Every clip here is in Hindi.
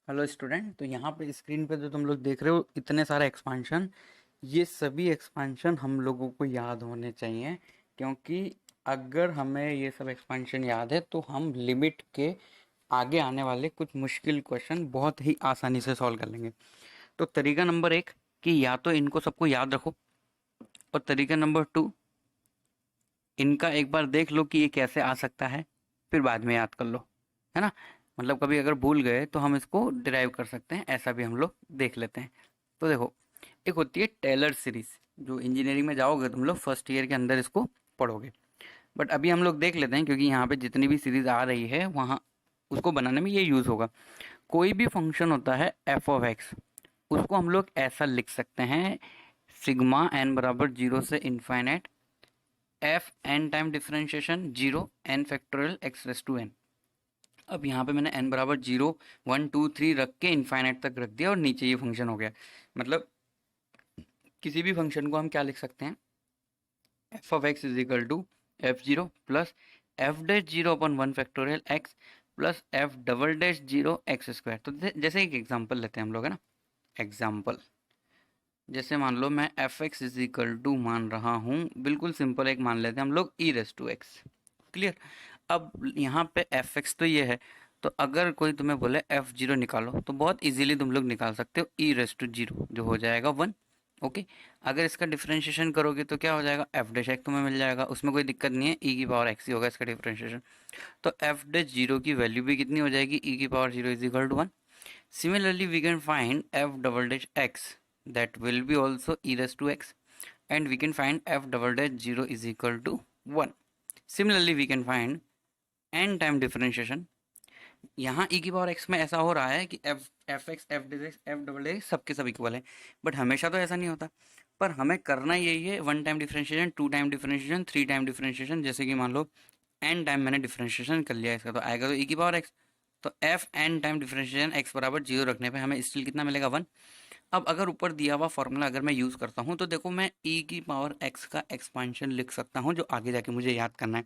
Hello student. तो यहाँ पे स्क्रीन पे जो तुम लोग देख रहे हो इतने सारे एक्सपांशन, ये सभी एक्सपांशन हम लोगों को याद होने चाहिए, क्योंकि अगर हमें ये सब एक्सपांशन याद है तो हम लिमिट के आगे आने वाले कुछ मुश्किल क्वेश्चन बहुत ही आसानी से सॉल्व कर लेंगे। तो तरीका नंबर 1 कि या तो इनको सबको याद रखो, और तरीका नंबर 2 इनका एक बार देख लो कि ये कैसे आ सकता है, फिर बाद में याद कर लो, है ना। मतलब कभी अगर भूल गए तो हम इसको डिराइव कर सकते हैं, ऐसा भी हम लोग देख लेते हैं। तो देखो, एक होती है टेलर सीरीज, जो इंजीनियरिंग में जाओगे तुम लोग फर्स्ट ईयर के अंदर इसको पढ़ोगे। बट अभी हम लोग देख लेते हैं, क्योंकि यहाँ पे जितनी भी सीरीज आ रही है वहाँ उसको बनाने में ये यूज होगा। कोई भी फंक्शन होता है एफ ऑफ एक्स, उसको हम लोग ऐसा लिख सकते हैं, सिग्मा एन बराबर जीरो से infinite f n time differentiation zero n factorial x raise to n. अब यहाँ पे मैंने n बराबर जीरो 1 2 3 रख के इनफाइनाइट तक रख दिया और नीचे ये फंक्शन हो गया। मतलब किसी भी फंक्शन को हम क्या लिख सकते हैं, f of x is equal to f zero plus f dash zero upon 1 factorial x plus f double dash zero x square. तो जैसे एक एग्जाम्पल लेते हैं हम लोग, है ना। एग्जाम्पल जैसे मान लो मैं f x is equal to मान रहा हूँ, बिल्कुल सिंपल एक मान लेते हैं हम लोग ई रेस टू एक्स। क्लियर। अब यहाँ पे एफ एक्स तो ये है, तो अगर कोई तुम्हें बोले एफ जीरो निकालो तो बहुत इजीली तुम लोग निकाल सकते हो, ई रेस टू जीरो जो हो जाएगा 1। ओके। अगर इसका डिफरेंशिएशन करोगे तो क्या हो जाएगा, एफ डैश एक्स तुम्हें मिल जाएगा, उसमें कोई दिक्कत नहीं है, ई की पावर एक्स ही होगा इसका डिफरेंशिएशन। तो एफ डैश जीरो की वैल्यू भी कितनी हो जाएगी, ई की power zero is equal to 1। Similarly, we can find f double dash x, that will be also e raised to x, and we can find f double dash 0 is equal to 1. Similarly, we can find n time differentiation। यहाँ e की पावर x में ऐसा हो रहा है कि F x F dash x F double dash सबके सब इक्वल है, बट हमेशा तो ऐसा नहीं होता। पर हमें करना यही है, 1 time differentiation, 2 time differentiation, 3 time differentiation. जैसे कि मान लो n टाइम मैंने डिफरेंशिएशन कर लिया इसका, तो आएगा तो e की पावर x। तो f n time differentiation x बराबर जीरो रखने पे हमें स्टिल कितना मिलेगा, 1। अब अगर ऊपर दिया हुआ फॉर्मूला अगर मैं यूज़ करता हूँ तो देखो, मैं ई की पावर एक्स का एक्सपांशन लिख सकता हूँ, जो आगे जाके मुझे याद करना है।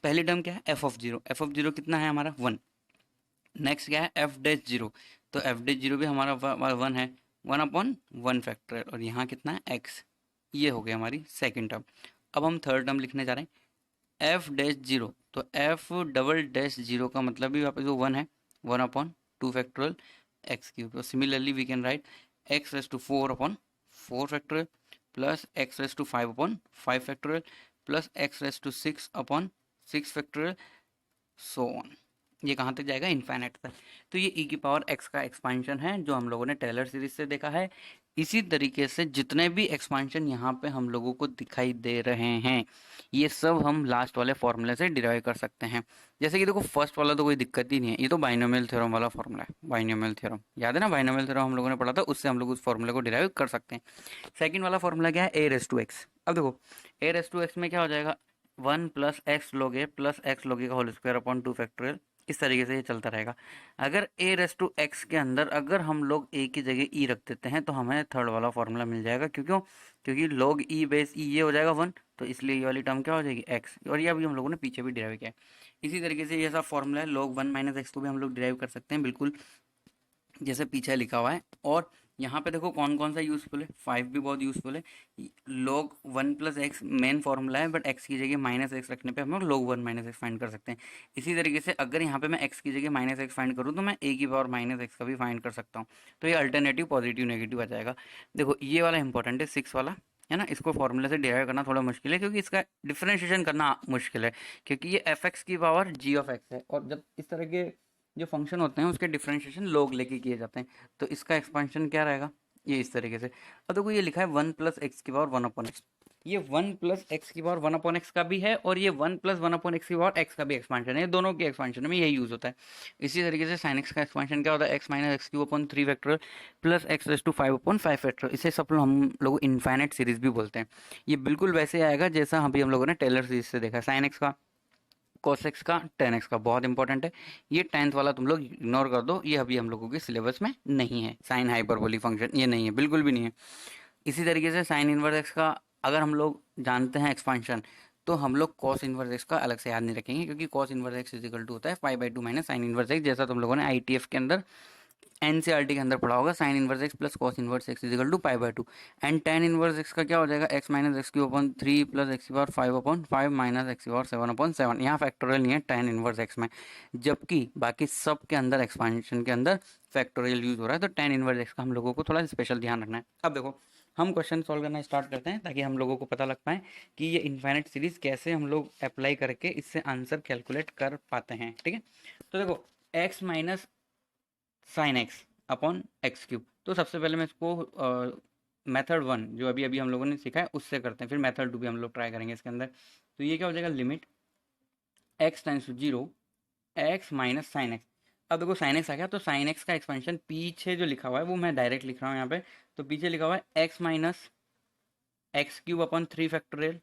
पहली टर्म क्या है, F of zero. F of zero कितना है हमारा, 1। नेक्स्ट क्या है, एफ डैश जीरो। तो एफ डैश जीरो भी हमारा 1 है, 1/1 फैक्टोरियल, और यहाँ कितना है, एक्स। ये हो गया हमारी सेकेंड टर्म। अब हम थर्ड टर्म लिखने जा रहे हैं, एफ डैश जीरो। तो एफ डबल डैश जीरो का मतलब भी वापस वो 1 है, 1/2 फैक्टोरियल एक्स क्यूब। तो similarly we can write x raise to 4/4 factorial plus x raise to 5/5 factorial plus x raise to 6/6 factorial, so on. ये कहाँ तक जाएगा, इनफाइनाइट तक। तो ये e की पावर x का एक्सपांशन है, जो हम लोगों ने टेलर सीरीज से देखा है। इसी तरीके से जितने भी एक्सपांशन यहाँ पे हम लोगों को दिखाई दे रहे हैं, ये सब हम लास्ट वाले फॉर्मूले से डिराइव कर सकते हैं। जैसे कि देखो, फर्स्ट वाला तो कोई दिक्कत ही नहीं है, ये तो बाइनोमियल थ्योरम वाला फॉर्मूला है। बाइनोमियल थ्योरम याद है ना, बाइनोमियल थ्योरम हम लोगों ने पढ़ा था, उससे हम लोग उस फॉर्मूले को डिराइव कर सकते हैं। सेकंड वाला फॉर्मूला क्या है, ए रेस टू एक्स। अब देखो, ए रेस टू एक्स में क्या हो जाएगा, 1 + x log a plus x log a का होल स्क्वायर अपॉन 2 फैक्टोरियल। इस तरीके से ये चलता रहेगा। अगर ए रेस टू एक्स के अंदर अगर हम लोग ए की जगह ई रख देते हैं तो हमें थर्ड वाला फॉर्मूला मिल जाएगा। क्यों? क्योंकि log ई बेस ई ये हो जाएगा 1, तो इसलिए ये वाली टर्म क्या हो जाएगी, एक्स। और ये अभी हम लोगों ने पीछे भी डिराइव किया है। इसी तरीके से ये सब फॉर्मूला है, log 1 - x को भी हम लोग डिराइव कर सकते हैं, बिल्कुल जैसे पीछे लिखा हुआ है। और यहाँ पे देखो कौन कौन सा यूजफुल है, 5 भी बहुत यूजफुल है। log 1 + x मेन फॉर्मूला है, बट x की जगह -x रखने पे हम लोग log 1 - x फाइंड कर सकते हैं। इसी तरीके से अगर यहाँ पे मैं x की जगह -x फाइंड करूँ तो मैं a की पावर -x का भी फाइंड कर सकता हूँ। तो ये अल्टरनेटिव पॉजिटिव नेगेटिव आ जाएगा। देखो ये वाला इंपॉर्टेंट है, 6 वाला, है ना। इसको फॉर्मूले से डिराइव करना थोड़ा मुश्किल है, क्योंकि इसका डिफरेंशिएशन करना मुश्किल है, क्योंकि ये एफ एक्स की पावर जी ऑफ एक्स है, और जब इस तरह के जो फंक्शन होते हैं उसके डिफरेंशिएशन लोग लेके किए जाते हैं। तो इसका एक्सपांशन क्या रहेगा, ये इस तरीके से। अब देखो ये लिखा है 1 + x की पावर 1/x। ये 1 + x की पावर 1/x का भी है, और ये 1 + 1/x की पावर x का भी एक्सपांशन है। ये दोनों के एक्सपांशन में यही यूज होता है। इसी तरीके से sin x का एक्सपांशन क्या होता है, x - x³ 3 factorial plus x raise to 5/5 factorial. इसे सब हम लोग इनफाइनाइट सीरीज भी बोलते हैं। ये बिल्कुल वैसे आएगा जैसा अभी हम लोगों ने टेलर सीरीज से देखा, sin x का, cos x का, tan x का, बहुत इंपॉर्टेंट है। ये 10th वाला तुम लोग इग्नोर कर दो, ये अभी हम लोगों के सिलेबस में नहीं है। साइन हाइपरबोलिक फंक्शन ये नहीं है, बिल्कुल भी नहीं है। इसी तरीके से साइन इनवर्स एक्स का अगर हम लोग जानते हैं एक्सपांशन, तो हम लोग कॉस इनवर्स एक्स का अलग से याद नहीं रखेंगे, क्योंकि cos inverse x is equal to होता है 5/2 - साइन इनवर्स एक्स, जैसा तुम लोगों ने आईटीएफ के अंदर एनसीईआरटी के अंदर पढ़ा होगा, sine inverse x plus cos inverse x is equal to pi by two. And tan inverse x का क्या हो जाएगा, x minus x cube upon 3 plus x की पावर 5 अपॉन 5 माइनस एक्स की पावर 7 अपॉन 7। यहाँ फैक्टोरियल नहीं है टेन इनवर्स एक्स में, जबकि बाकी सब के अंदर एक्सपांशन के अंदर फैक्टोरियल यूज हो रहा है। तो टेन इनवर्स एक्स का हम लोगों को थोड़ा स्पेशल ध्यान रखना है। अब देखो हम क्वेश्चन सॉल्व करना स्टार्ट करते हैं ताकि हम लोगों को पता लग पाए कि ये इनफाइनाइट सीरीज कैसे हम लोग अप्लाई करके इससे आंसर कैलकुलेट कर पाते हैं। ठीक है, तो देखो x minus sine x upon x cube. तो सबसे पहले मैं इसको मेथड वन जो अभी अभी हम लोगों ने सीखा है उससे करते हैं, फिर मेथड टू भी हम लोग ट्राई करेंगे इसके अंदर। तो ये क्या हो जाएगा, limit x tends to zero x minus sine x. अब देखो साइन एक्स आ गया, तो साइन एक्स का एक्सपेंशन पीछे जो लिखा हुआ है वो मैं डायरेक्ट लिख रहा हूँ यहाँ पे। तो पीछे लिखा हुआ है x minus x cube upon 3 factorial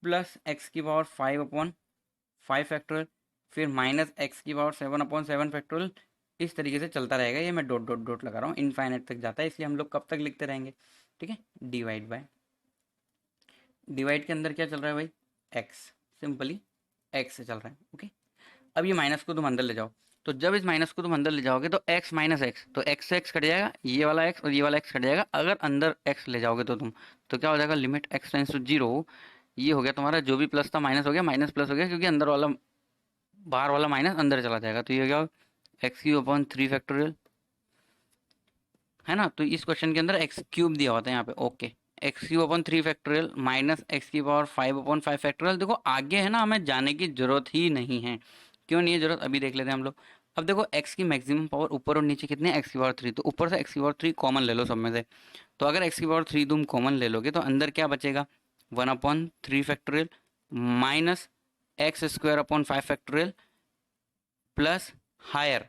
plus x की पावर 5 अपॉन 5 फैक्टोरियल, फिर माइनस एक्स की पावर 7 अपॉन 7 फैक्टोरियल। इस तरीके से चलता रहेगा, ये मैं डॉट डॉट डॉट लगा रहा हूँ, इनफाइनाइट तक जाता है, इसलिए हम लोग कब तक लिखते रहेंगे। ठीक है, डिवाइड बाय, डिवाइड के अंदर क्या चल रहा है भाई, एक्स, सिंपली एक्स से चल रहा है। ओके, अब ये माइनस को तुम अंदर ले जाओ, तो जब इस माइनस को तुम अंदर ले जाओगे तो एक्स माइनस एक्स, तो एक्स से एक्स कट जाएगा, ये वाला एक्स और ये वाला एक्स कट जाएगा। अगर अंदर एक्स ले जाओगे तो तुम, तो क्या हो जाएगा, limit x tends to zero. ये हो गया तुम्हारा, जो भी प्लस था माइनस हो गया, माइनस प्लस हो गया, क्योंकि अंदर वाला बाहर वाला माइनस अंदर चला जाएगा। तो ये हो गया एक्स क्यूब अपॉन 3 फैक्टोरियल, है ना। तो इस क्वेश्चन के अंदर एक्स क्यूब दिया होता है यहाँ पे। Okay, x cube upon 3 factorial minus x की पावर 5 अपॉन 5 फैक्टोरियल। देखो आगे है ना, हमें जाने की जरूरत ही नहीं है। क्यों नहीं है जरूरत, अभी देख लेते हैं हम लोग। अब देखो एक्स की मैक्सिमम पावर ऊपर और नीचे कितने, एक्स की पावर 3, तो ऊपर से एक्स की पावर 3 कॉमन ले लो सब में से। तो अगर एक्स की पावर 3 तुम कॉमन ले लोगे तो अंदर क्या बचेगा, 1/3 factorial minus x square upon 5 factorial plus higher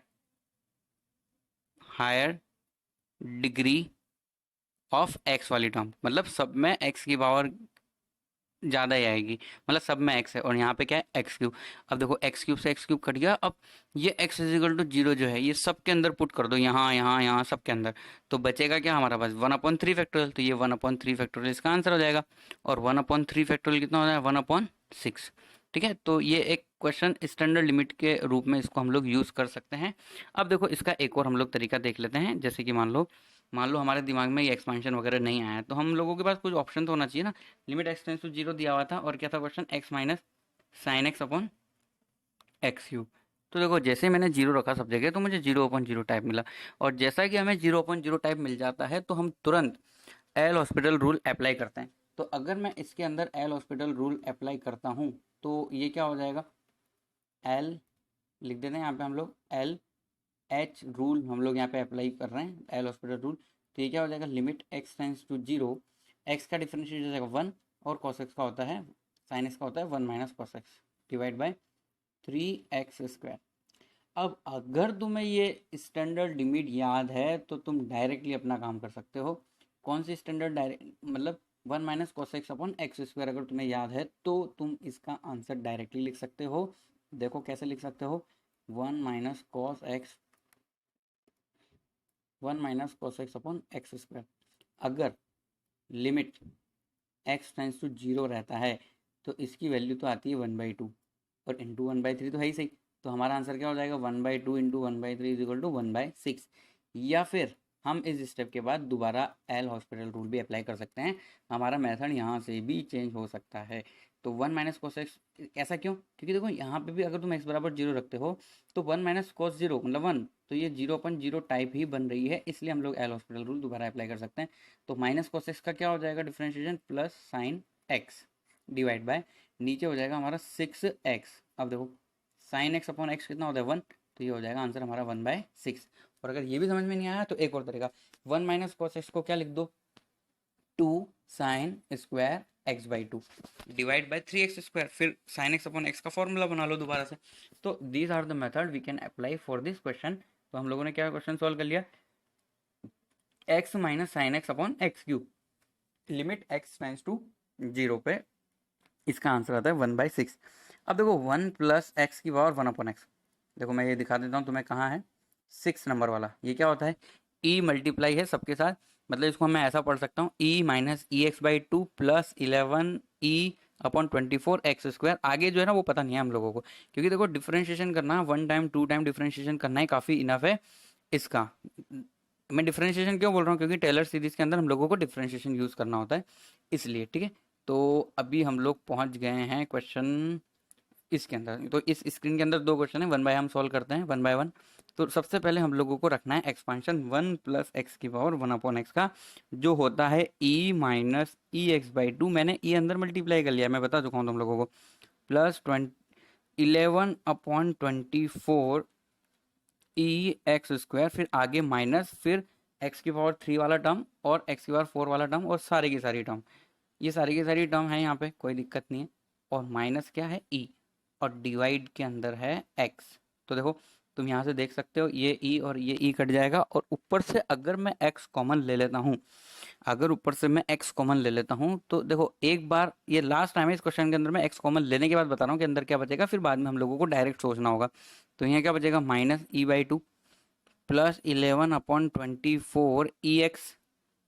higher degree of x वाली टर्म, मतलब सब में एक्स की पावर ज़्यादा ही आएगी, मतलब सब में एक्स है और यहाँ पे क्या है, एक्स क्यूब। अब देखो एक्स क्यूब से एक्स क्यूब कट गया, अब ये एक्स इजिकल टू जीरो जो है ये सब के अंदर पुट कर दो, यहाँ यहाँ यहाँ सब के अंदर। तो बचेगा क्या हमारा पास, 1/3 फैक्टोरियल। तो ये 1/3 फैक्टोरियल इसका आंसर हो जाएगा। और 1/3 फैक्टोरियल कितना हो जाएगा, 1/6। ठीक है, तो ये एक क्वेश्चन स्टैंडर्ड लिमिट के रूप में इसको हम लोग यूज़ कर सकते हैं। अब देखो इसका एक और हम लोग तरीका देख लेते हैं, जैसे कि मान लो हमारे दिमाग में ये एक्सपेंशन वगैरह नहीं आया, तो हम लोगों के पास कुछ ऑप्शन तो होना चाहिए ना। Limit x tends to zero दिया हुआ था और क्या था question, x minus sine x upon x cube. तो देखो जैसे मैंने जीरो रखा सब जगह तो मुझे 0/0 टाइप मिला। और जैसा कि हमें 0/0 टाइप मिल जाता है तो हम तुरंत एल हॉस्पिटल रूल अप्लाई करते हैं। तो अगर मैं इसके अंदर एल हॉस्पिटल रूल अप्लाई करता हूँ तो ये क्या हो जाएगा, एल लिख देते हैं यहाँ पे हम लोग, एल एच रूल हम लोग यहाँ पे अप्लाई कर रहे हैं, एल हॉस्पिटल रूल। तो ये क्या हो जाएगा, limit x tends to zero, x का डिफरेंशिएट हो जाएगा 1 और कॉस एक्स का होता है, साइन एक्स का होता है 1 minus cos x divide by 3x²। अब अगर तुम्हें ये स्टैंडर्ड लिमिट याद है तो तुम डायरेक्टली अपना काम कर सकते हो। कौन सी स्टैंडर्ड, डायरेक्ट मतलब 1 minus cos x upon x², अगर तुम्हें याद है तो तुम इसका आंसर डायरेक्टली लिख सकते हो। देखो कैसे लिख सकते हो, 1 minus cos x 1 minus cos x upon x²। अगर limit x tends to zero रहता है तो इसकी वैल्यू तो आती है 1/2 और इंटू 1/3 तो है ही सही। तो हमारा आंसर क्या हो जाएगा, 1/2 इंटू 1/3 इज इक्वल टू 1/6। या फिर हम इस स्टेप के बाद दोबारा एल हॉस्पिटल रूल भी अप्लाई कर सकते हैं, हमारा मेथड यहाँ से भी चेंज हो सकता है। तो 1 माइनस कोस एक्स, ऐसा क्यों, क्योंकि देखो यहाँ पे भी अगर तुम एक्स बराबर जीरो रखते हो तो 1 माइनस कोस जीरो मतलब 1, तो ये 0/0 टाइप ही बन रही है, इसलिए हम लोग एल हॉस्पिटल रूल दोबारा अप्लाई कर सकते हैं। तो माइनस कोस एक्स का क्या हो जाएगा, differentiation plus sine x divide by, नीचे हो जाएगा हमारा 6x। अब देखो साइन एक्स अपॉन एक्स कितना होता है 1, तो ये हो जाएगा आंसर हमारा 1/6। और अगर ये भी समझ में नहीं आया तो एक और तरीका, 1 माइनस कॉस एक्स को क्या लिख दो, 2 sine square x/2 divide by 3x², फिर साइन एक्स अपॉन एक्स का फॉर्मूला बना लो दोबारा से। तो these are the method we can apply for this question. तो हम लोगों ने क्या क्वेश्चन सॉल्व कर लिया, x minus sine x upon x cube, limit x tends to zero पे इसका आंसर आता है 1/6। अब देखो 1 प्लस एक्स की पावर 1/x, देखो मैं ये दिखा देता हूँ तुम्हें कहाँ है, 6 नंबर वाला। ये क्या होता है, e मल्टीप्लाई है सबके साथ, मतलब इसको मैं ऐसा पढ़ सकता हूँ, e minus EX/2 plus 11e/24x²। आगे जो है ना वो पता नहीं है हम लोगों को, क्योंकि देखो डिफरेंशिएशन करना 1 टाइम 2 टाइम डिफरेंशिएशन करना ही काफ़ी इनफ है। इसका मैं डिफरेंशिएशन क्यों बोल रहा हूँ, क्योंकि टेलर सीरीज के अंदर हम लोगों को डिफरेंशिएशन यूज़ करना होता है, इसलिए। ठीक है, तो अभी हम लोग पहुंच गए हैं क्वेश्चन इसके अंदर। तो इस स्क्रीन के अंदर दो क्वेश्चन है, वन बाय हम सॉल्व करते हैं वन बाय वन। तो सबसे पहले हम लोगों को रखना है एक्सपांशन वन प्लस एक्स की पावर वन अपॉन एक्स का, जो होता है e minus e x by two. मैंने ई अंदर मल्टीप्लाई कर लिया, मैं बता चुका हूँ तुम लोगों को। प्लस 11/24 ई एक्स स्क्वायर, फिर आगे माइनस, फिर एक्स की पावर थ्री वाला टर्म और एक्स की पावर फोर वाला टर्म और सारी की सारी टर्म, ये सारी की सारी टर्म है यहाँ पे, कोई दिक्कत नहीं है। और माइनस क्या है, ई, और डिवाइड के अंदर है एक्स। तो देखो तुम यहाँ से देख सकते हो, ये ई और ये ई कट जाएगा, और ऊपर से अगर मैं एक्स कॉमन ले लेता हूँ, अगर ऊपर से मैं एक्स कॉमन ले लेता हूँ, तो देखो एक बार, ये लास्ट टाइम है इस क्वेश्चन के अंदर, मैं एक्स कॉमन लेने के बाद बता रहा हूँ कि अंदर क्या बचेगा, फिर बाद में हम लोगों को डायरेक्ट सोचना होगा। तो यहाँ क्या बचेगा, minus E by two plus 11/24 E x,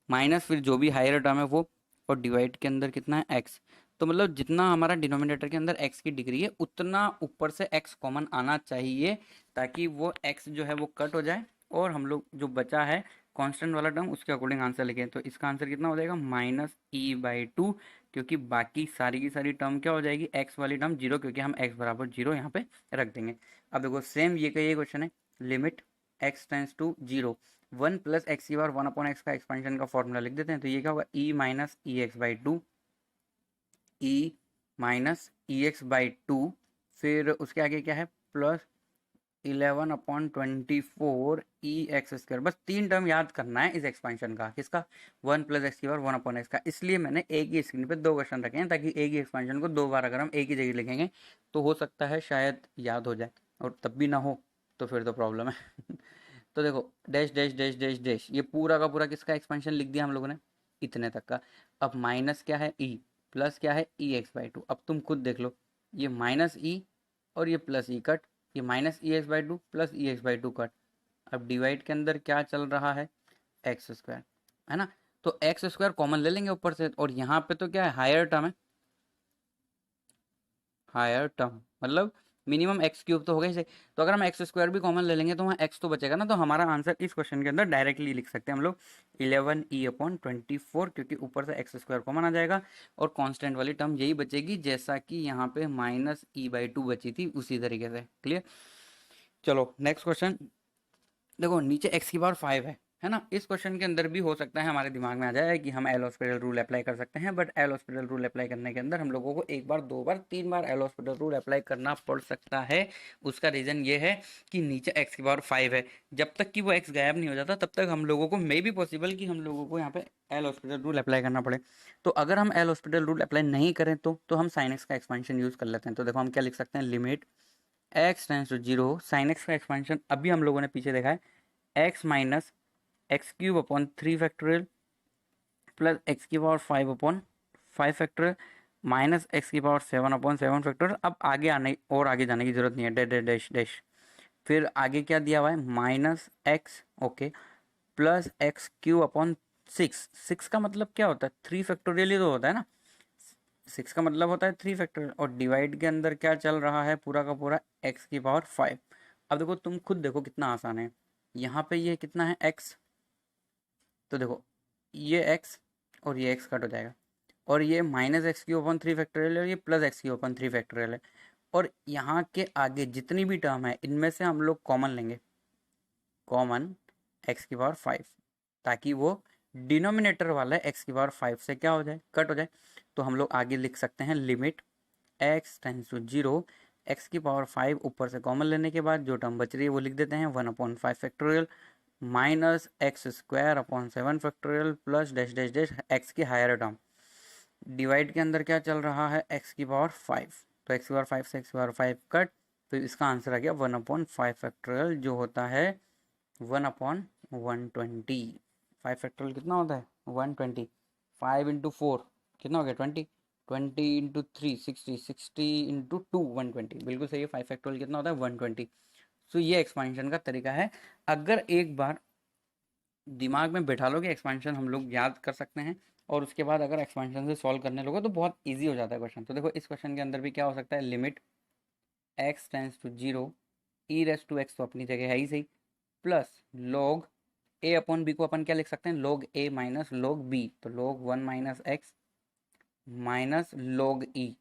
minus फिर जो भी हायर टर्म है वो, और डिवाइड के अंदर कितना है, एक्स। तो मतलब जितना हमारा डिनोमिनेटर के अंदर एक्स की डिग्री है, उतना ऊपर से एक्स कॉमन आना चाहिए, ताकि वो एक्स जो है वो कट हो जाए, और हम लोग जो बचा है कांस्टेंट वाला टर्म, उसके अकॉर्डिंग आंसर लिखें। तो इसका आंसर कितना हो जाएगा, माइनस ई बाई टू, क्योंकि बाकी सारी की सारी टर्म क्या हो जाएगी, एक्स वाली टर्म जीरो, क्योंकि हम एक्स बराबर जीरो यहाँ पे रख देंगे। अब देखो सेम ये का ये क्वेश्चन है, limit x tends to zero, one plus x की बार वन अपॉन एक्स का एक्सपेंशन का फॉर्मूला लिख देते हैं। तो ये क्या होगा, e minus e x by two, e minus e x by two, फिर उसके आगे क्या है, प्लस 11/24 ई एक्स स्क्वायर। बस तीन टर्म याद करना है इस एक्सपेंशन का, किसका, वन प्लस एक्स की बार वन अपॉन एक्स का। इसलिए मैंने एक ही स्क्रीन पे दो क्वेश्चन रखे हैं, ताकि एक ही एक्सपेंशन को दो बार अगर हम एक ही जगह लिखेंगे तो हो सकता है शायद याद हो जाए, और तब भी ना हो तो फिर तो प्रॉब्लम है। तो देखो dash dash dash dash dash, ये पूरा का पूरा किसका एक्सपेंशन लिख दिया हम लोगों ने, इतने तक का। अब माइनस क्या है, ई, प्लस क्या है, ई एक्स बाई टू। अब तुम खुद देख लो, ये माइनस ई और ये प्लस ई कट, ये minus e x by two plus E x by to cut. अब डिवाइड के अंदर क्या चल रहा है, एक्स स्क्वायर, है ना। तो एक्स स्क्वायर कॉमन ले लेंगे ऊपर से, और यहाँ पे तो क्या है, हायर टर्म है, हायर टर्म मतलब मिनिमम एक्स क्यूब तो होगा ही सही। तो अगर हम एक्स स्क्वायर भी कॉमन ले लेंगे तो वहाँ एक्स तो बचेगा ना, तो हमारा आंसर इस क्वेश्चन के अंदर डायरेक्टली लिख सकते हैं हम लोग 11e/24, क्योंकि ऊपर से एक्स स्क्वायर कॉमन आ जाएगा, और कांस्टेंट वाली टर्म यही बचेगी, जैसा कि यहाँ पे माइनस ई बाई टू बची थी उसी तरीके से। क्लियर। चलो नेक्स्ट क्वेश्चन। देखो नीचे एक्स की पावर फाइव है ना। इस क्वेश्चन के अंदर भी हो सकता है हमारे दिमाग में आ जाए कि हम एल हॉस्पिटल रूल अप्लाई कर सकते हैं, but L hospital rule apply करने के अंदर हम लोगों को एक बार, दो बार, तीन बार एल हॉस्पिटल रूल अप्लाई करना पड़ सकता है। उसका रीज़न ये है कि नीचे एक्स की पावर फाइव है, जब तक कि वो एक्स गायब नहीं हो जाता तब तक हम लोगों को मे बी पॉसिबल कि हम लोगों को यहाँ पे एल हॉस्पिटल रूल अप्लाई करना पड़े। तो अगर हम एल हॉस्पिटल रूल अप्लाई नहीं करें तो हम साइन एक्स का एक्सपेंशन यूज़ कर लेते हैं। तो देखो हम क्या लिख सकते हैं, limit x tends to zero, sine x का एक्सपेंशन अभी हम लोगों ने पीछे देखा है, x minus x cube upon three factorial plus x की power five upon five factorial minus x की power seven upon seven factorial. अब आगे आने और आगे जाने की जरूरत नहीं है, डैश डैश डैश डैश। फिर आगे क्या दिया हुआ है, minus x, okay, plus x cube upon six. Six का मतलब क्या होता है, थ्री फैक्टोरियल ही तो होता है ना, सिक्स का मतलब होता है थ्री फैक्टोरियल। और डिवाइड के अंदर क्या चल रहा है, पूरा का पूरा एक्स की पावर फाइव। अब देखो तुम खुद देखो कितना आसान है, यहाँ पे ये कितना है, एक्स, तो देखो ये एक्स और ये एक्स कट हो जाएगा, और ये माइनस एक्स की ओपन थ्री फैक्टोरियल है, और ये प्लस एक्स की ओपन थ्री फैक्टोरियल है। और यहाँ के आगे जितनी भी टर्म है इनमें से हम लोग कॉमन लेंगे, कॉमन एक्स की पावर फाइव, ताकि वो डिनोमिनेटर वाला एक्स की पावर फाइव से क्या हो जाए, कट हो जाए। तो हम लोग आगे लिख सकते हैं, limit x tends to zero, x की पावर फाइव ऊपर से कॉमन लेने के बाद जो टर्म बच रही है वो लिख देते हैं, one upon five factorial minus x square upon seven factorial plus dash dash dash x की हायर टर्म। डिवाइड के अंदर क्या चल रहा है, एक्स की पावर फाइव, तो एक्स की पावर फाइव से एक्स की पावर फाइव कट, तो इसका आंसर आ गया वन अपॉन फाइव फैक्टोरियल, जो होता है one upon one twenty. Five factorial कितना होता है, one twenty. Five into four कितना हो गया, twenty. Twenty into three sixty, sixty into two one twenty, बिल्कुल सही है। फाइव फैक्टोरियल कितना होता है, वन ट्वेंटी। सो ये एक्सपांशन का तरीका है। अगर एक बार दिमाग में बैठा लो कि एक्सपेंशन हम लोग याद कर सकते हैं, और उसके बाद अगर एक्सपेंशन से सॉल्व करने लोगे तो बहुत इजी हो जाता है क्वेश्चन। तो देखो इस क्वेश्चन के अंदर भी क्या हो सकता है, limit x tends to zero, e raise to x तो अपनी जगह है ही सही, plus log a upon b को अपन क्या लिख सकते हैं, log a minus log b, तो log 1 minus x minus log e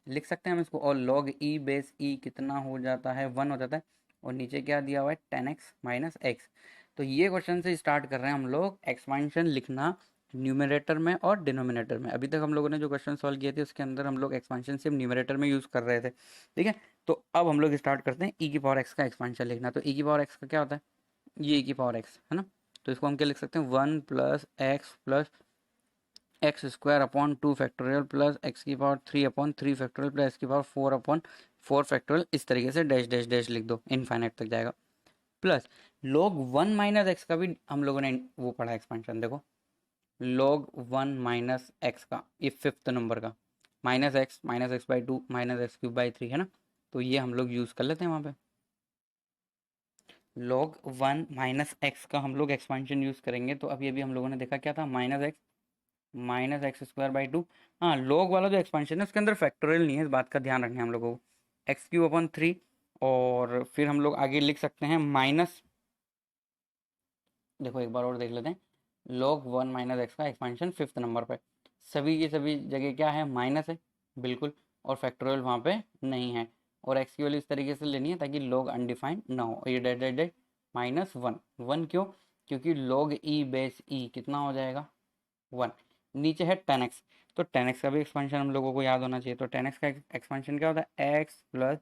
लिख सकते हैं हम इसको, और log e बेस ई कितना हो जाता है, 1 हो जाता है, और नीचे क्या दिया हुआ है 10x माइनस एक्स। तो ये क्वेश्चन से स्टार्ट कर रहे हैं हम लोग एक्सपांशन लिखना न्यूमरेटर में और डिनोमिनेटर में। अभी तक हम लोगों ने जो क्वेश्चन सॉल्व किए थे उसके अंदर हम लोग एक्सपांशन सिर्फ न्यूमरेटर में यूज़ कर रहे थे, ठीक है। तो अब हम लोग स्टार्ट करते हैं ई की पावर एक्स का एक्सपांशन लिखना। तो ई की पावर एक्स का क्या होता है, ये ई की पावर एक्स है ना, तो इसको हम क्या लिख सकते हैं, 1 plus x plus x square upon 2 factorial plus x की power 3 upon 3 factorial plus x की पावर 4 अपॉन 4 फैक्टोरियल, इस तरीके से डैश डैश डैश लिख दो, इनफाइनाइट तक जाएगा। प्लस log 1 माइनस एक्स का भी हम लोगों ने वो पढ़ा एक्सपेंशन, देखो log 1 माइनस एक्स का, ये फिफ्थ नंबर का, minus x by 2 minus x cube by 3 है ना, तो ये हम लोग यूज़ कर लेते हैं वहाँ पे। log 1 माइनस एक्स का हम लोग एक्सपेंशन यूज़ करेंगे, तो अभी अभी हम लोगों ने देखा क्या था, माइनस एक्स स्क्वायर बाई 2। हाँ, log वाला जो एक्सपेंशन है उसके अंदर फैक्टोरियल नहीं है, इस बात का ध्यान रखना है हम लोगों को, एक्स क्यूब अपॉन 3, और फिर हम लोग आगे लिख सकते हैं माइनस, देखो एक बार और देख लेते हैं, log 1 माइनस एक्स का एक्सपेंशन फिफ्थ नंबर पे, सभी की सभी जगह क्या है, माइनस है बिल्कुल, और फैक्टोरियल वहाँ पे नहीं है, और एक्स की वैल्यू इस तरीके से लेनी है ताकि log अनडिफाइंड ना हो, ये डेट डेट डेट माइनस 1, 1 क्यों, क्योंकि log ई बेस ई कितना हो जाएगा 1, नीचे है 10x, तो 10x का भी एक्सपेंशन हम लोगों को याद होना चाहिए। तो 10x का एक्सपेंशन क्या होता है, x plus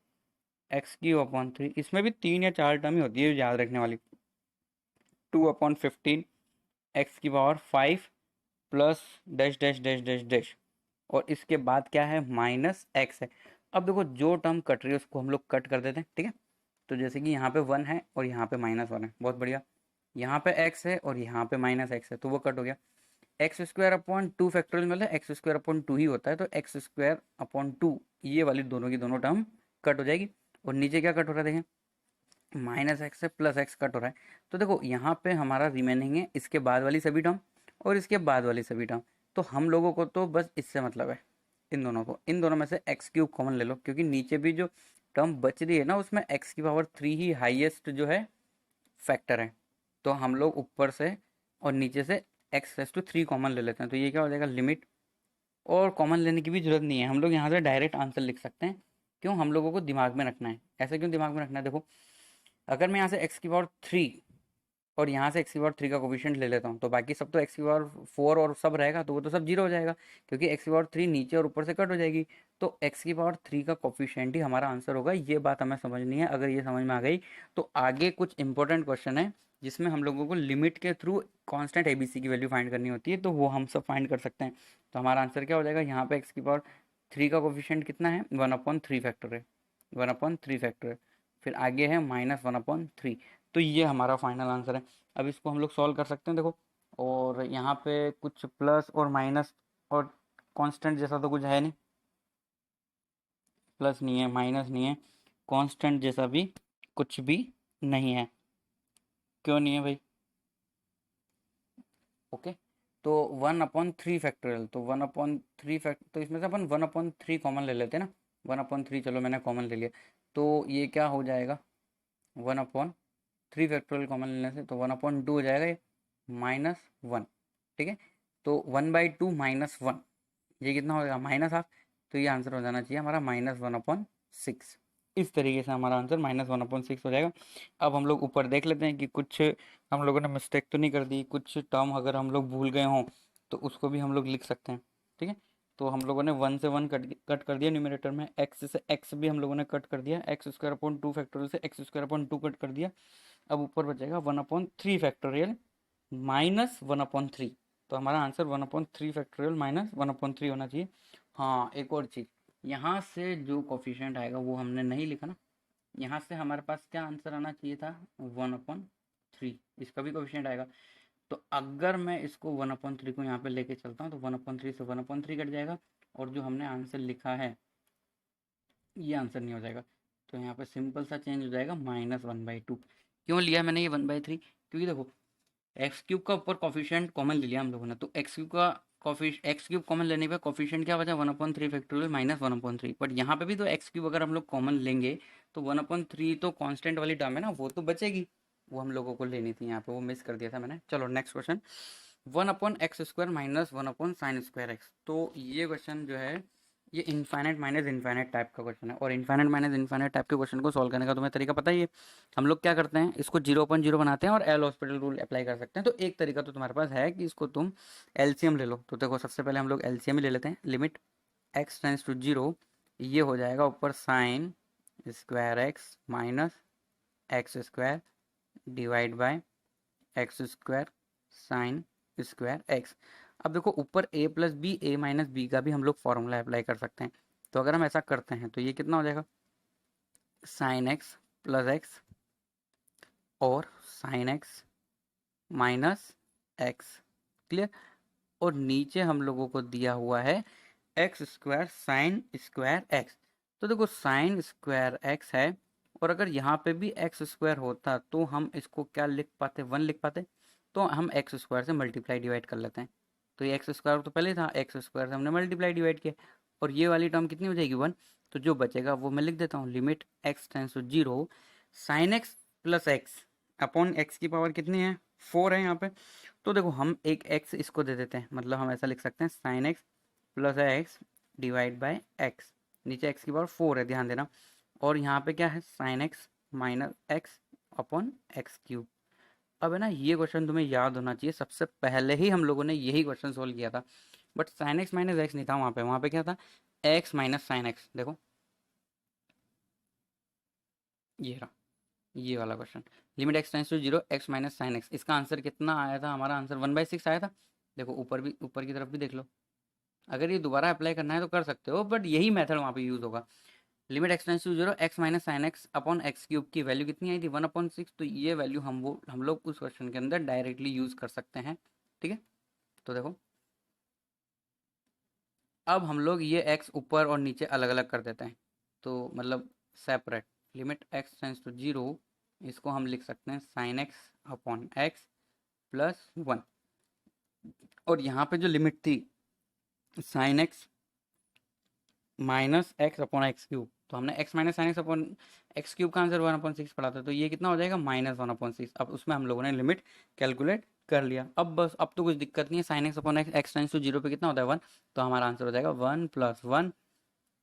x Q upon 3, इसमें भी 3 या 4 टर्म ही होती है याद रखने वाली, 2 अपॉन 15 एक्स की power 5 plus dash dash dash dash dash, और इसके बाद क्या है, माइनस एक्स है। अब देखो जो टर्म कट रही है उसको हम लोग कट कर देते हैं, ठीक है। तो जैसे कि यहाँ पे 1 है और यहाँ पे माइनस 1 है, बहुत बढ़िया, यहाँ पे x है और यहाँ पे माइनस एक्स है, तो वो कट हो गया। एक्स स्क्वायर अपॉन 2 फैक्टोरियल मतलब एक्स स्क्वायर अपॉन 2 ही होता है, तो एक्स स्क्वायर अपॉन 2, ये वाली दोनों की दोनों टर्म कट हो जाएगी, और नीचे क्या कट हो रहा है देखें, माइनस एक्स है प्लस एक्स कट हो रहा है। तो देखो यहाँ पे हमारा रिमेनिंग है इसके बाद वाली सभी टर्म और इसके बाद वाली सभी टर्म, तो हम लोगों को तो बस इससे मतलब है, इन दोनों को, इन दोनों में से एक्स क्यूब कॉमन ले लो, क्योंकि नीचे भी जो टर्म बच रही है ना उसमें एक्स की पावर 3 ही हाईएस्ट जो है फैक्टर है, तो हम लोग ऊपर से और नीचे से एक्स रेस टू 3 कॉमन ले लेते हैं, तो ये क्या हो जाएगा लिमिट, और कॉमन लेने की भी जरूरत नहीं है, हम लोग यहाँ से डायरेक्ट आंसर लिख सकते हैं। क्यों, हम लोगों को दिमाग में रखना है, ऐसे क्यों दिमाग में रखना है, देखो अगर मैं यहाँ से एक्स की पावर 3 और यहाँ से एक्स की पावर 3 का कोफिशिएंट ले लेता हूँ, तो बाकी सब तो एक्स की पावर 4 और सब रहेगा, तो वो तो सब जीरो हो जाएगा, क्योंकि एक्स की पावर 3 नीचे और ऊपर से कट हो जाएगी, तो एक्स की पावर 3 का कोफिशिएंट ही हमारा आंसर होगा। ये बात हमें समझनी है, अगर ये समझ में आ गई तो आगे कुछ इंपॉर्टेंट क्वेश्चन है जिसमें हम लोगों को लिमिट के थ्रू कांस्टेंट एबीसी की वैल्यू फाइंड करनी होती है, तो वो हम सब फाइंड कर सकते हैं। तो हमारा आंसर क्या हो जाएगा, यहाँ पे एक्स की पावर 3 का कोफिशिएंट कितना है, 1/3 फैक्टर है, 1/3 फैक्टर है, फिर आगे है -1/3, तो ये हमारा फाइनल आंसर है। अब इसको हम लोग सॉल्व कर सकते हैं, देखो, और यहाँ पे कुछ प्लस और माइनस और कांस्टेंट जैसा तो कुछ है नहीं, प्लस नहीं है माइनस नहीं है, कांस्टेंट जैसा भी कुछ भी नहीं है, क्यों नहीं है भाई, ओके। तो 1/3 फैक्टोरियल, तो 1/3 फैक्ट, तो इसमें से अपन 1/3 कॉमन ले लेते हैं ना, 1/3 चलो मैंने कॉमन ले लिया, तो ये क्या हो जाएगा, 1/3 फैक्टोरियल कॉमन लेने से तो 1/2 हो जाएगा, ये -1, ठीक है। तो 1/2 -1, ये कितना हो जाएगा, -1/2, तो ये आंसर हो जाना चाहिए हमारा -1/6, इस तरीके से हमारा आंसर -1/6 हो जाएगा। अब हम लोग ऊपर देख लेते हैं कि कुछ हम लोगों ने मिस्टेक तो नहीं कर दी, कुछ टर्म अगर हम लोग भूल गए हों तो उसको भी हम लोग लिख सकते हैं, ठीक है। तो हम लोगों ने 1 से 1 कट कर दिया न्यूमरेटर में, एक्स से एक्स भी हम लोगों ने कट कर दिया, एक्स स्क्वायर अपॉन 2 फैक्टोरियल से एक्स स्क्वायर अपॉन 2 कट कर दिया। अब ऊपर बचेगा 1/3 फैक्टोरियल -1/3, तो हमारा आंसर 1/3 फैक्टोरियल -1/3 होना चाहिए। हाँ, एक और चीज़, यहाँ से जो कोफिशिएंट आएगा वो हमने नहीं लिखा ना, यहाँ से हमारे पास क्या आंसर आना चाहिए था, 1/3, इसका भी कोफिशिएंट आएगा। तो अगर मैं इसको 1/3 को यहाँ पे लेके चलता हूँ तो 1/3 से 1/3 कट जाएगा, और जो हमने आंसर लिखा है ये आंसर नहीं हो जाएगा, तो यहाँ पे सिंपल सा चेंज हो जाएगा -1/2। क्यों लिया मैंने ये 1/3, क्योंकि देखो एक्स क्यूब का ऊपर कॉफिशिएंट कॉमन ले लिया हम लोगों ने, तो एक्स क्यूब का एक्स क्यूब कॉमन लेने पे कॉफिशिएंट क्या बचा, 1/3 फैक्टोरियल -1/3, बट यहाँ पे भी तो एक्स क्यूब अगर हम लोग कॉमन लेंगे तो 1/3 तो कांस्टेंट वाली टर्म है ना, वो तो बचेगी, वो हम लोगों को लेनी थी यहाँ पे, वो मिस कर दिया था मैंने। चलो next question, 1/x² minus 1/sin²x। तो ये क्वेश्चन जो है ये इनफाइनाइट माइनस इनफाइनाइट टाइप का क्वेश्चन है, और इनफाइनाइट माइनस इनफाइनाइट टाइप के क्वेश्चन को सॉल्व करने का तुम्हें तरीका पता ही है। हम लोग क्या करते हैं, इसको 0/0 बनाते हैं और एल हॉस्पिटल रूल अप्लाई कर सकते हैं। तो एक तरीका तो तुम्हारे पास है कि इसको तुम एलसीएम ले लो। तो देखो सबसे पहले हम लोग एलसीएम ही ले लेते हैं। लिमिट x टेंस टू 0, ये हो जाएगा ऊपर sine square x minus x square divide by x square sine square x. अब देखो ऊपर a plus b, a minus b का भी हम लोग फॉर्मूला अप्लाई कर सकते हैं। तो अगर हम ऐसा करते हैं तो ये कितना हो जाएगा, साइन एक्स प्लस एक्स और sign x minus x. Clear. और नीचे हम लोगों को दिया हुआ है x square sine square x. तो देखो साइन स्क्वायर एक्स है, और अगर यहाँ पे भी एक्स स्क्वायर होता तो हम इसको क्या लिख पाते, 1 लिख पाते। तो हम एक्स स्क्वायर से मल्टीप्लाई डिवाइड कर लेते हैं। तो ये एक्स स्क्वायर तो पहले था, एक्स स्क्वायर से हमने मल्टीप्लाई डिवाइड किया, और ये वाली टर्म कितनी हो जाएगी, 1। तो जो बचेगा वो मैं लिख देता हूँ, limit x tends to 0 sine x plus x upon x की पावर कितनी है, 4 है यहाँ पे। तो देखो हम एक एक्स इसको दे देते हैं, मतलब हम ऐसा लिख सकते हैं sine x plus x divide by x. नीचे एक्स की पावर 4 है, ध्यान देना। और यहाँ पे क्या है, sine x minus x upon x cube. अब है ना, ये क्वेश्चन तुम्हें याद होना चाहिए, सबसे पहले ही हम लोगों ने यही क्वेश्चन सोल्व किया था। But sign x minus x नहीं था वहाँ पे क्या था, एक्स माइनस साइन एक्स। देखो ये रहा, ये वाला question, limit x tends to 0 x minus sine x. इसका आंसर कितना आया था, हमारा आंसर 1/6 आया था। देखो ऊपर भी, ऊपर की तरफ भी देख लो। अगर ये दोबारा अप्लाई करना है तो कर सकते हो, बट यही मेथड वहाँ पे यूज़ होगा। Limit x tends to 0 x minus sine x upon x cube की वैल्यू कितनी आई थी, 1/6। तो ये वैल्यू हम लोग उस क्वेश्चन के अंदर डायरेक्टली यूज़ कर सकते हैं। ठीक है। तो देखो अब हम लोग ये एक्स ऊपर और नीचे अलग अलग कर देते हैं, तो मतलब separate. Limit x tends to 0, इसको हम लिख सकते हैं sine x upon x plus 1। और यहाँ पे जो लिमिट थी sine x minus x upon x cube, तो हमने x minus sine x upon x cube का आंसर 1/6 पढ़ा था। तो ये कितना हो जाएगा, -1/6। अब उसमें हम लोगों ने लिमिट कैलकुलेट कर लिया। अब बस, अब तो कुछ दिक्कत नहीं है, sine x upon x, x tends to 0 पे कितना होता है, 1। तो हमारा आंसर हो जाएगा 1 + 1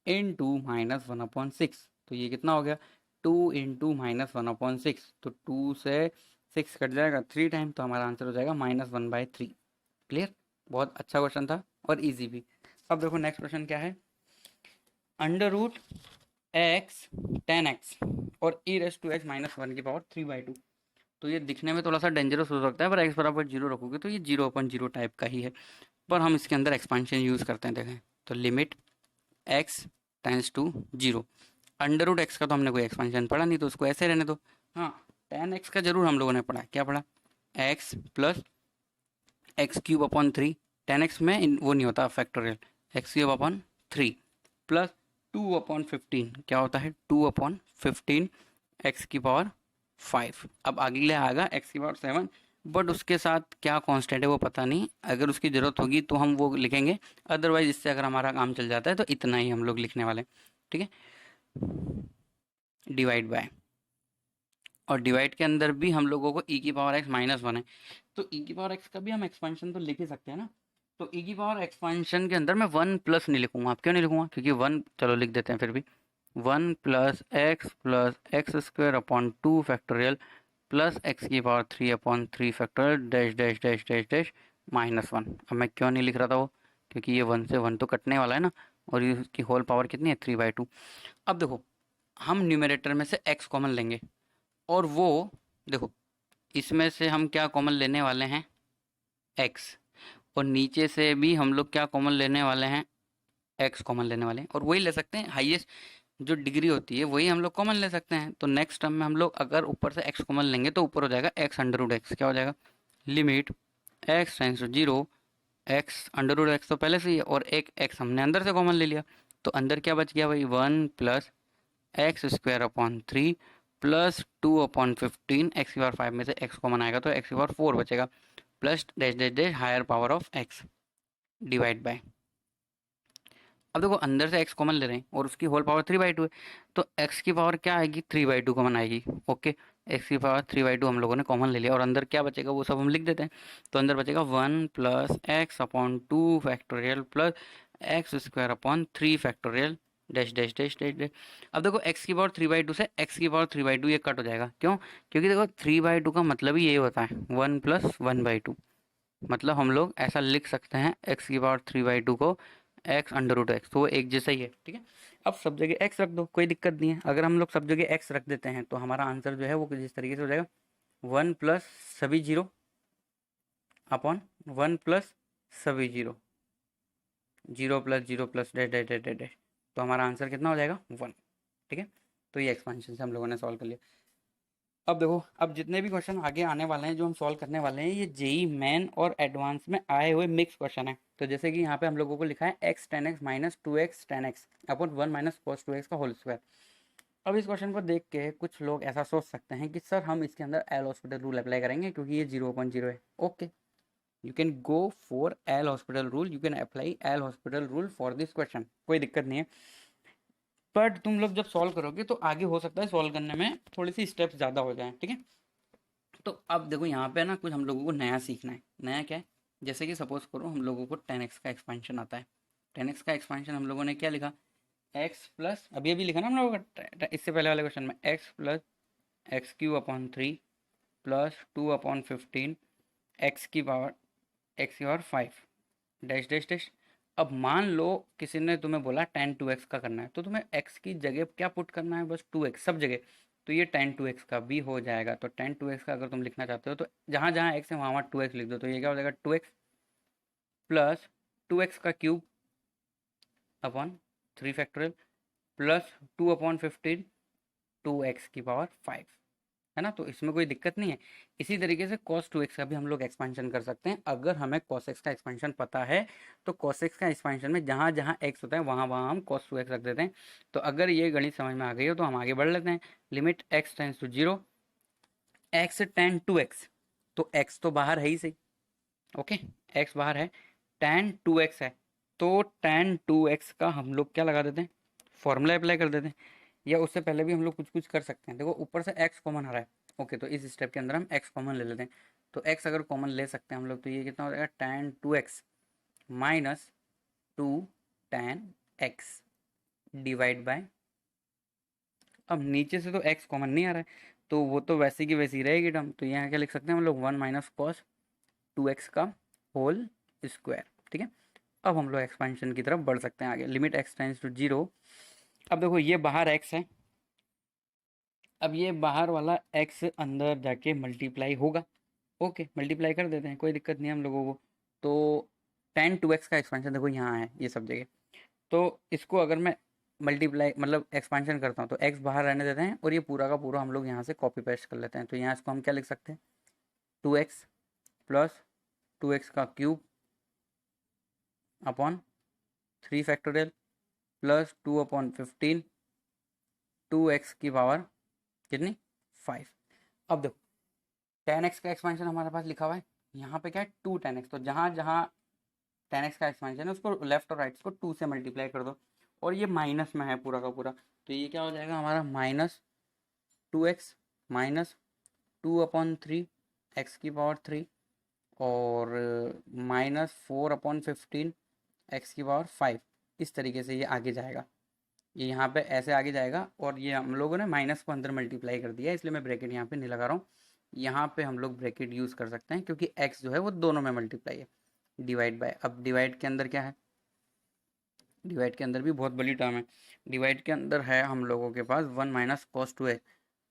इंटू -1/6। तो ये कितना हो गया, 2 इंटू -1/6। तो 2 से 6 कट जाएगा 3 टाइम, तो हमारा आंसर हो जाएगा -1/3। क्लियर। बहुत अच्छा क्वेश्चन था और इजी भी। अब देखो नेक्स्ट क्वेश्चन क्या है, अंडर रूट एक्स 10x और e⁻x -1 की पावर 3/2। तो ये दिखने में थोड़ा सा डेंजरस हो सकता है, पर x बराबर 0 रखोगे तो ये 0/0 टाइप का ही है। पर हम इसके अंदर एक्सपांशन यूज़ करते हैं, देखें तो limit x tends to 0। Under root x का तो हमने कोई एक्सपांशन पढ़ा नहीं, तो उसको ऐसे रहने दो। हाँ, 10x का जरूर हम लोगों ने पढ़ा, क्या पढ़ा, x plus x cube upon 3। 10x में वो नहीं होता factorial, x cube upon 3 plus 2/15। क्या होता है, 2/15 एक्स की पावर 5। अब अगले आएगा एक्स की पावर 7, बट उसके साथ क्या कांस्टेंट है वो पता नहीं, अगर उसकी ज़रूरत होगी तो हम वो लिखेंगे, अदरवाइज इससे अगर हमारा काम चल जाता है तो इतना ही हम लोग लिखने वाले हैं। ठीक है। डिवाइड बाय, और डिवाइड के अंदर भी हम लोगों को e की पावर x -1 है, तो e की पावर x का भी हम एक्सपेंशन तो लिख ही सकते हैं ना। तो e की पावर एक्सपेंशन के अंदर मैं 1 प्लस नहीं लिखूंगा। आप क्यों नहीं लिखूंगा, क्योंकि 1, चलो लिख देते हैं फिर भी, 1 + x square upon 2 factorial plus x की power 3/3 factorial dash dash dash dash dash -1। अब मैं क्यों नहीं लिख रहा था वो, क्योंकि ये 1 से 1 तो कटने वाला है ना, और ये उसकी होल पावर कितनी है, 3/2। अब देखो हम न्यूमरेटर में से x कॉमन लेंगे, और वो देखो इसमें से हम क्या कॉमन लेने वाले हैं, x। और नीचे से भी हम लोग क्या कॉमन लेने वाले हैं, x कॉमन लेने वाले हैं, और वही ले सकते हैं, हाईएस्ट जो डिग्री होती है वही हम लोग कॉमन ले सकते हैं। तो नेक्स्ट टर्म में हम लोग अगर ऊपर से x कॉमन लेंगे तो ऊपर हो जाएगा x अंडर रूट x। क्या हो जाएगा, limit x tends to 0 x under root x तो पहले से ही है, और एक x हमने अंदर से कॉमन ले लिया, तो अंदर क्या बच गया भाई, 1 + x square upon 3 plus 2/15। X की पावर 5 में से x कॉमन आएगा तो x की पावर 4 बचेगा, plus dash dash dash higher power of x divide by. अब देखो अंदर से x कॉमन ले रहे हैं और उसकी होल पावर 3/2 है, तो x की पावर क्या आएगी, 3/2 कॉमन आएगी। ओके, x की पावर 3/2 हम लोगों ने कॉमन ले लिया और अंदर क्या बचेगा वो सब हम लिख देते हैं। तो अंदर बचेगा 1 + x/2 factorial plus x² / 3 factorial dash dash dash dash dash. अब देखो x की पावर 3/2 से x की पावर 3/2 ये कट हो जाएगा, क्यों? क्योंकि देखो 3/2 का मतलब ही ये होता है 1 + 1/2। मतलब हम लोग ऐसा लिख सकते हैं x की पावर 3/2 को x√x, तो वो एक जैसा ही है, ठीक है। अब सब जगह x रख दो, कोई दिक्कत नहीं है। अगर हम लोग सब जगह x रख देते हैं तो हमारा आंसर जो है वो कुछ इस तरीके से हो जाएगा 1 प्लस सभी जीरो अपॉन 1 प्लस सभी zero, 0 + 0 + dash dash dash dash dash. तो हमारा आंसर कितना हो जाएगा 1, ठीक है। तो ये एक्सपेंशन से हम लोगों ने सॉल्व कर लिया। अब देखो, अब जितने भी क्वेश्चन आगे आने वाले हैं जो हम सॉल्व करने वाले हैं, ये जेई मेन और एडवांस में आए हुए मिक्स क्वेश्चन है। तो जैसे कि यहाँ पे हम लोगों को लिखा है x tan x minus 2x tan x upon 1 minus cos 2x का होल स्क्वायर। अब इस क्वेश्चन को देख के कुछ लोग ऐसा सोच सकते हैं कि सर हम इसके अंदर एल हॉस्पिटल रूल अप्लाई करेंगे क्योंकि ये 0/0 है। Okay, you can go for L hospital rule, you can apply L hospital rule for this question, कोई दिक्कत नहीं है। बट तुम लोग जब सॉल्व करोगे तो आगे हो सकता है सॉल्व करने में थोड़ी सी स्टेप्स ज़्यादा हो जाए, ठीक है। तो अब देखो यहाँ पे ना कुछ हम लोगों को नया सीखना है। नया क्या है? जैसे कि सपोज करो हम लोगों को 10x का एक्सपेंशन आता है। 10x का एक्सपेंशन हम लोगों ने क्या लिखा, x प्लस अभी अभी लिखा ना हम लोगों का इससे पहले वाले क्वेश्चन में, x plus x³ / 3 plus 2/15 x की पावर 5 डैश डैश डैश। अब मान लो किसी ने तुम्हें बोला tan 2x का करना है, तो तुम्हें x की जगह क्या पुट करना है, बस 2x सब जगह। तो ये tan 2x का भी हो जाएगा। तो tan 2x का अगर तुम लिखना चाहते हो तो जहाँ जहाँ x है वहाँ वहाँ 2x लिख दो। तो ये क्या हो जाएगा 2x प्लस 2x का cube upon 3 factorial plus 2/15 2x की पावर 5, है ना। तो इसमें कोई दिक्कत नहीं है। इसी तरीके से cos 2x का भी हम लोग एक्सपेंशन कर सकते हैं। अगर हमें cos x का एक्सपेंशन पता है तो cos x का एक्सपेंशन में जहाँ जहाँ x होता है वहाँ वहाँ हम cos 2x रख देते हैं। तो अगर ये गणित समझ में आ गई हो तो हम आगे बढ़ लेते हैं। Limit x tends to 0 x tan 2x, तो x तो बाहर है ही सही। ओके, x बाहर है, tan 2x है, तो tan 2x का हम लोग क्या लगा देते हैं, फॉर्मूला अप्लाई कर देते हैं। या उससे पहले भी हम लोग कुछ कुछ कर सकते हैं। देखो ऊपर से x कॉमन आ रहा है। ओके, तो इस स्टेप के अंदर हम x कॉमन ले लेते हैं। तो x अगर कॉमन ले सकते हैं हम लोग तो ये कितना हो जाएगा tan 2x minus 2 tan x divide by, अब नीचे से तो x कॉमन नहीं आ रहा है तो वो तो वैसे की वैसी रहेगी टर्म। तो यहाँ क्या लिख सकते हैं हम लोग 1 माइनस कॉस 2x का होल स्क्वायर, ठीक है। अब हम लोग एक्सपेंशन की तरफ बढ़ सकते हैं आगे। Limit x tends to 0। अब देखो ये बाहर x है, अब ये बाहर वाला x अंदर जाके मल्टीप्लाई होगा। ओके, मल्टीप्लाई कर देते हैं, कोई दिक्कत नहीं है हम लोगों को। तो tan 2x का एक्सपेंशन देखो यहाँ है ये सब जगह। तो इसको अगर मैं मल्टीप्लाई मतलब एक्सपेंशन करता हूँ तो x बाहर रहने देते हैं और ये पूरा का पूरा हम लोग यहाँ से कॉपी पेस्ट कर लेते हैं। तो यहाँ इसको हम क्या लिख सकते हैं 2x प्लस 2x का cube upon 3 factorial plus 2/15 2x की पावर कितनी 5। अब देखो tan x का एक्सपेंशन हमारे पास लिखा हुआ है, यहाँ पे क्या है 2 tan x। तो जहाँ जहाँ tan x का एक्सपेंशन है उसको लेफ्ट और राइट को 2 से मल्टीप्लाई कर दो और ये माइनस में है पूरा का पूरा। तो ये क्या हो जाएगा हमारा -2x माइनस 2/3 x की पावर 3 और -4/15 x की पावर 5। इस तरीके से ये आगे जाएगा, ये यहाँ पे ऐसे आगे जाएगा और ये हम लोगों ने माइनस को अंदर मल्टीप्लाई कर दिया इसलिए मैं ब्रैकेट यहाँ पे नहीं लगा रहा हूँ। यहाँ पे हम लोग ब्रैकेट यूज़ कर सकते हैं क्योंकि x जो है वो दोनों में मल्टीप्लाई है। डिवाइड बाय, अब डिवाइड के अंदर क्या है, डिवाइड के अंदर भी बहुत बड़ी टर्म है। डिवाइड के अंदर है हम लोगों के पास 1 माइनस कॉस 2x,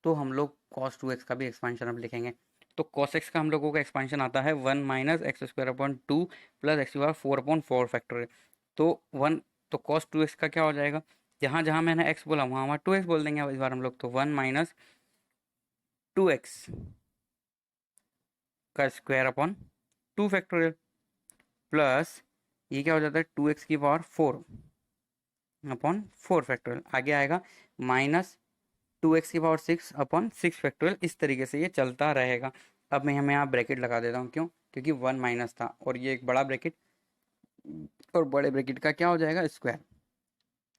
तो हम लोग cos 2x का भी एक्सपेंशन अब लिखेंगे। तो cos x का हम लोगों का एक्सपेंशन आता है 1 minus x² / 2 plus x⁴/4 factorial. तो 1, तो cos 2x का क्या हो जाएगा, जहाँ जहाँ मैंने x बोला वहाँ वहाँ 2x बोल देंगे अब इस बार हम लोग। तो 1 माइनस 2x का स्क्वायर/2 फैक्टोरियल प्लस ये क्या हो जाता है 2x⁴/4 फैक्टोरियल। आगे आएगा माइनस 2x⁴/6 फैक्टोरियल। इस तरीके से ये चलता रहेगा। अब मैं यहाँ ब्रैकेट लगा देता हूँ, क्यों? क्योंकि 1 माइनस था और ये एक बड़ा ब्रैकेट और बड़े ब्रैकेट का क्या हो जाएगा स्क्वायर।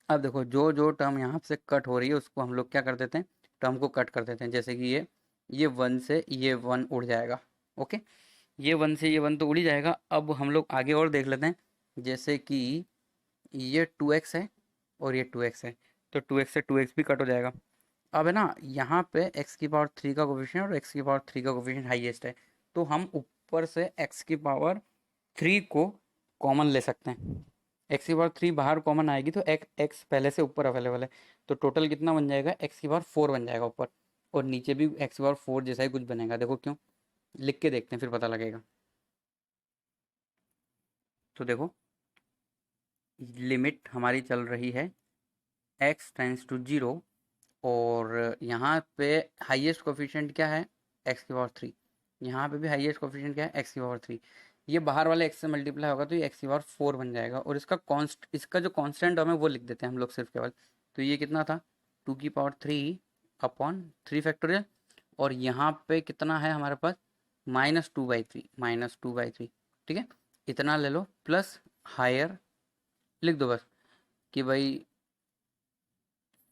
अब देखो जो जो टर्म यहाँ से कट हो रही है उसको हम लोग क्या कर देते हैं, टर्म को कट कर देते हैं। जैसे कि ये वन से ये वन उड़ जाएगा। ओके, ये वन से ये वन तो उड़ ही जाएगा। अब हम लोग आगे और देख लेते हैं। जैसे कि ये 2x है और ये 2x है, तो 2x से 2x भी कट हो जाएगा। अब है ना, यहाँ पे x⁻³ का कोफिशिएंट और x⁻³ का कोफिशिएंट हाईएस्ट है, तो हम ऊपर से x⁻³ को कॉमन ले सकते हैं। x⁻³ बाहर कॉमन आएगी तो x पहले से ऊपर अवेलेबल है, तो टोटल कितना बन जाएगा, x⁻⁴ बन जाएगा ऊपर, और नीचे भी x⁻⁴ जैसा ही कुछ बनेगा। देखो क्यों, लिख के देखते हैं फिर पता लगेगा। तो देखो लिमिट हमारी चल रही है x टेंड्स टू 0, और यहाँ पे हाईएस्ट कोफिशिएंट क्या है, x⁻³। यहाँ पे भी हाईएस्ट कोफिशिएंट क्या है, x⁻³। ये बाहर वाले x से मल्टीप्लाई होगा तो ये x⁻⁴ बन जाएगा, और इसका जो कांस्टेंट टर्म है वो लिख देते हैं हम लोग सिर्फ केवल। तो ये कितना था, 2⁻³ अपॉन 3 फैक्टोरियल, और यहाँ पे कितना है हमारे पास, -2/3, -2/3। ठीक है, इतना ले लो, प्लस हायर लिख दो बस, कि भाई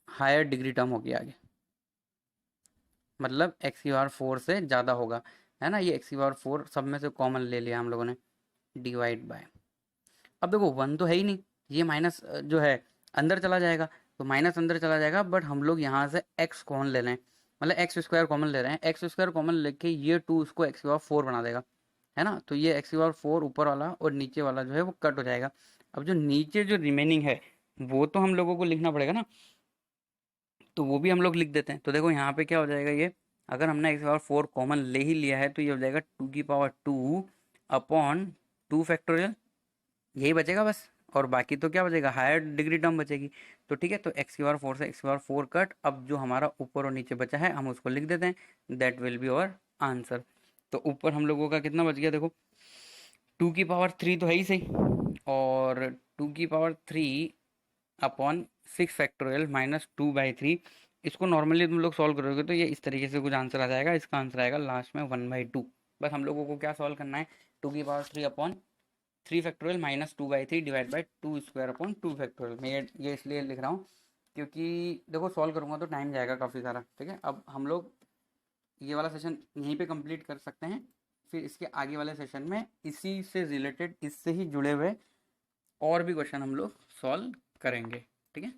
हायर डिग्री टर्म होगी आगे, मतलब x⁻⁴ से ज़्यादा होगा, है ना। ये x⁻⁴ सब में से कॉमन ले लिया हम लोगों ने, डिवाइड बाय। अब देखो वन तो है ही नहीं, ये माइनस जो है अंदर चला जाएगा, तो माइनस अंदर चला जाएगा, बट हम लोग यहाँ से x कॉमन ले रहे हैं, मतलब x² कॉमन ले रहे हैं। x² कॉमन लेके ये 2 उसको x⁻⁴ बना देगा, है ना। तो ये x⁻⁴ ऊपर वाला और नीचे वाला जो है वो कट हो जाएगा। अब जो नीचे जो रिमेनिंग है वो तो हम लोगों को लिखना पड़ेगा ना, तो वो भी हम लोग लिख देते हैं। तो देखो यहाँ पे क्या हो जाएगा, ये अगर हमने x⁻⁴ कॉमन ले ही लिया है तो ये हो जाएगा 2⁻² अपॉन 2 फैक्टोरियल, यही बचेगा बस। और बाकी तो क्या बचेगा, हायर डिग्री टर्म बचेगी। तो ठीक है, तो x⁻⁴ से x⁻⁴ कट, अब जो हमारा ऊपर और नीचे बचा है हम उसको लिख देते हैं, that will be our answer. तो ऊपर हम लोगों का कितना बच गया, देखो 2⁻³ तो है ही सही, और 2⁻³ अपॉन 6 फैक्टोरियल -2/3। इसको नॉर्मली तुम लोग सॉल्व करोगे तो ये इस तरीके से कुछ आंसर आ जाएगा। इसका आंसर आएगा लास्ट में 1/2। बस हम लोगों को क्या सॉल्व करना है, 2⁻³ upon 3 factorial -2/3 divide by 2² upon 2 factorial. मैं ये इसलिए लिख रहा हूँ क्योंकि देखो सॉल्व करूँगा तो टाइम जाएगा काफ़ी सारा। ठीक है, अब हम लोग ये वाला सेशन यहीं पे कंप्लीट कर सकते हैं, फिर इसके आगे वाले सेशन में इसी से रिलेटेड, इससे ही जुड़े हुए और भी क्वेश्चन हम लोग सॉल्व करेंगे। ठीक है।